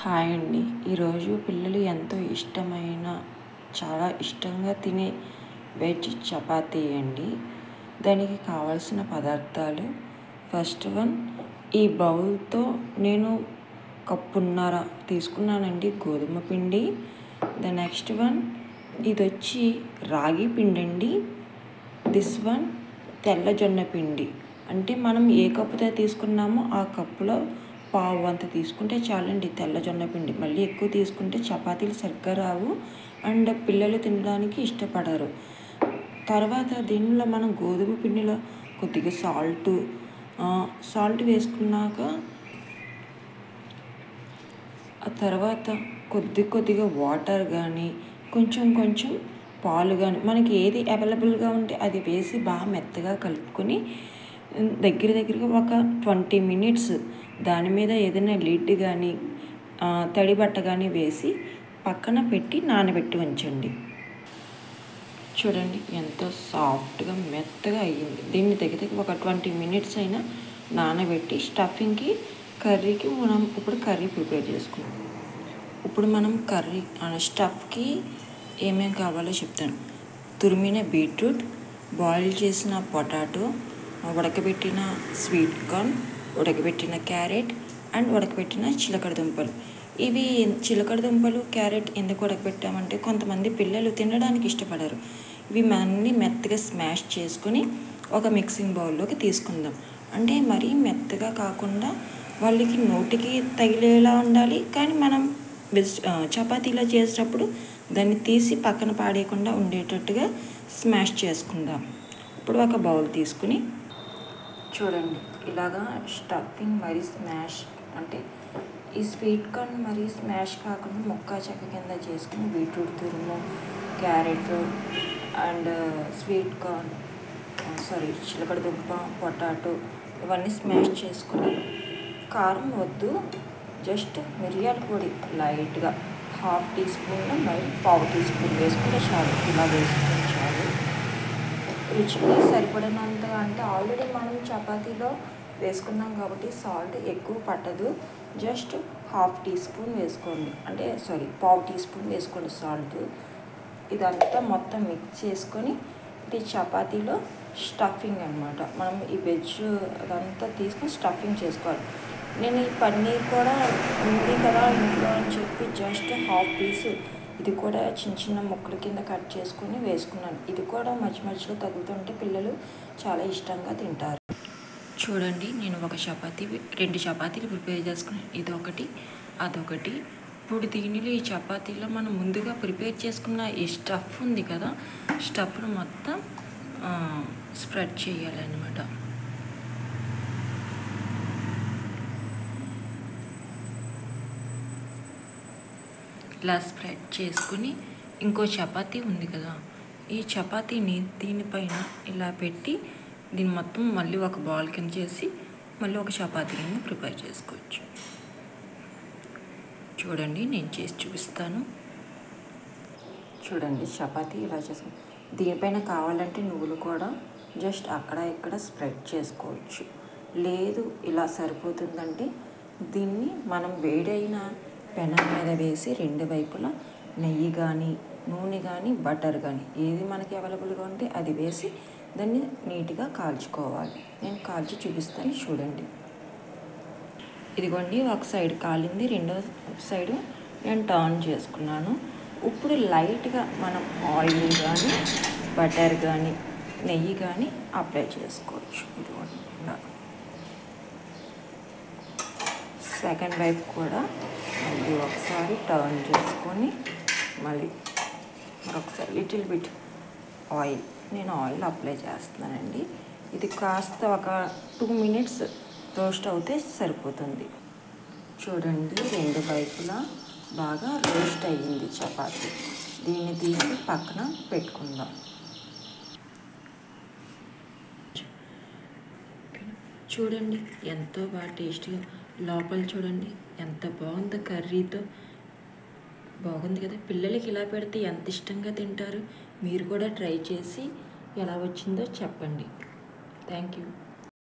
Hi అండి. ఈరోజు పిల్లలు ఎంతో చాలా ఇష్టంగా తినే వెజ్ చపాతీ అండి. దానికి కావాల్సిన పదార్థాలు ఫస్ట్ వన్, ఈ బౌల్తో నేను కప్పున్నర తీసుకున్నానండి గోధుమ పిండి. నెక్స్ట్ వన్, ఇది వచ్చి రాగి పిండి అండి. దిస్ వన్ తెల్ల జొన్న పిండి. అంటే మనం ఏ కప్పుతో తీసుకున్నామో ఆ కప్పులో పావు వంత తీసుకుంటే చాలండి తెల్ల జొన్న పిండి. మళ్ళీ ఎక్కువ తీసుకుంటే చపాతీలు సరిగ్గా రావు అండ్ పిల్లలు తినడానికి ఇష్టపడరు. తర్వాత దీనిలో మనం గోధుమ పిండిలో కొద్దిగా సాల్ట్ వేసుకున్నాక ఆ తర్వాత కొద్దిగా వాటర్ కానీ కొంచెం పాలు కానీ మనకి ఏది అవైలబుల్గా ఉంటే అది వేసి బాగా మెత్తగా కలుపుకొని దగ్గరగా ఒక 20 minutes దాని మీద ఏదైనా లిడ్ కానీ తడి బట్ట కానీ వేసి పక్కన పెట్టి నానబెట్టి ఉంచండి. చూడండి ఎంతో సాఫ్ట్గా మెత్తగా అయ్యింది. దీన్ని దగ్గర ఒక 20 minutes అయినా నానబెట్టి కర్రీకి మనం ఇప్పుడు కర్రీ ప్రిపేర్ చేసుకుంటాం. ఇప్పుడు మనం స్టఫ్కి ఏమేమి కావాలో చెప్తాను. తురిమిన బీట్రూట్, బాయిల్ చేసిన పొటాటో, ఉడకబెట్టిన స్వీట్ కార్న్, ఉడకబెట్టిన క్యారెట్ అండ్ ఉడకబెట్టిన చిలకడ దుంపలు. ఇవి చిలకడ దుంపలు, క్యారెట్ ఎందుకు ఉడకబెట్టామంటే కొంతమంది పిల్లలు తినడానికి ఇష్టపడరు. ఇవి అన్నీ మెత్తగా స్మాష్ చేసుకొని ఒక మిక్సింగ్ బౌల్లోకి తీసుకుందాం. అంటే మరీ మెత్తగా కాకుండా వాళ్ళకి నోటికి తగిలేలా ఉండాలి. కానీ మనం చపాతీలో చేసేటప్పుడు దాన్ని తీసి పక్కన పాడేయకుండా ఉండేటట్టుగా స్మాష్ చేసుకుందాం. ఇప్పుడు ఒక బౌల్ తీసుకుని చూడండి ఇలాగా స్టఫింగ్ మరీ స్మాష్ అంటే ఈ స్వీట్ కార్న్ మరీ స్మాష్ కాకుండా ముక్కా చెక్క కింద చేసుకుని బీట్రూట్ తురుము, క్యారెట్ అండ్ స్వీట్ కార్న్ చిలకడ దుంప, పొటాటో ఇవన్నీ స్మాష్ చేసుకుని కారం వద్దు, జస్ట్ మిరియాల పొడి లైట్గా 1/2 teaspoon మరి 1/4 teaspoon వేసుకుంటే చాలు. ఇలా వేసుకుంటే చాలు. రుచికి సరిపడినంత, అంటే ఆల్రెడీ మనం చపాతీలో వేసుకున్నాం కాబట్టి సాల్ట్ ఎక్కువ పట్టదు. జస్ట్ 1/2 teaspoon వేసుకోండి, అంటే 1/4 teaspoon వేసుకోండి సాల్ట్. ఇదంతా మొత్తం మిక్స్ చేసుకొని ఇది చపాతీలో స్టఫింగ్ అనమాట. మనం ఈ వెజ్ అదంతా తీసుకొని స్టఫింగ్ చేసుకోవాలి. నేను ఈ పన్నీర్ కూడా ఉంది కదా ఇంట్లో అని చెప్పి జస్ట్ 1/2 piece ఇది కూడా చిన్న ముక్కల కింద కట్ చేసుకొని వేసుకున్నాను. ఇది కూడా మధ్యలో తగులుతుంటే పిల్లలు చాలా ఇష్టంగా తింటారు. చూడండి నేను 2 చపాతీలు ప్రిపేర్ చేసుకున్నాను. ఇదొకటి అదొకటి. ఇప్పుడు దీనిలో ఈ చపాతీలో మనం ముందుగా ప్రిపేర్ చేసుకున్న ఈ స్టఫ్ ఉంది కదా, స్టఫ్ను మొత్తం స్ప్రెడ్ చేయాలన్నమాట. ఇలా స్ప్రెడ్ చేసుకుని ఇంకో చపాతీ ఉంది కదా, ఈ చపాతీని దీనిపైన ఇలా పెట్టి దీన్ని మొత్తం మళ్ళీ ఒక బాల్ కింద చేసి మళ్ళీ ఒక చపాతీ కింద ప్రిపేర్ చేసుకోవచ్చు. చూడండి నేను చేసి చూపిస్తాను. చూడండి చపాతీ ఇలా చేసుకుని దీనిపైన కావాలంటే నువ్వులు కూడా జస్ట్ అక్కడ ఇక్కడ స్ప్రెడ్ చేసుకోవచ్చు. లేదు ఇలా సరిపోతుందంటే దీన్ని మనం వేడైన పెనం మీద వేసి 2 వైపులా నెయ్యి కానీ నూనె కానీ బటర్ కానీ ఏది మనకి అవైలబుల్గా ఉంటే అది వేసి దాన్ని నీట్గా కాల్చుకోవాలి. నేను కాల్చి చూపిస్తాను చూడండి. ఇదిగోండి ఒక సైడ్ కాలింది, రెండో సైడు నేను టర్న్ చేసుకున్నాను. ఇప్పుడు లైట్గా మనం ఆయిల్ కానీ బటర్ కానీ నెయ్యి కానీ అప్లై చేసుకోవచ్చు. ఇదిగోండి సెకండ్ వైపు కూడా మళ్ళీ ఒకసారి టర్న్ చేసుకొని మళ్ళీ మరొకసారి లిటిల్ బిట్ ఆయిల్, నేను ఆయిల్ అప్లై చేస్తున్నానండి. ఇది కాస్త ఒక 2 minutes రోస్ట్ అవుతే సరిపోతుంది. చూడండి 2 వైపులా బాగా రోస్ట్ అయ్యింది చపాతీ. దీన్ని తీసి పక్కన పెట్టుకుందాం. చూడండి ఎంతో బాగా టేస్ట్గా, లోపల చూడండి ఎంత బాగుందో కర్రీతో. బాగుంది కదా, పిల్లలకి ఇలా పెడితే ఎంత ఇష్టంగా తింటారు. మీరు కూడా ట్రై చేసి ఎలా వచ్చిందో చెప్పండి. Thank you.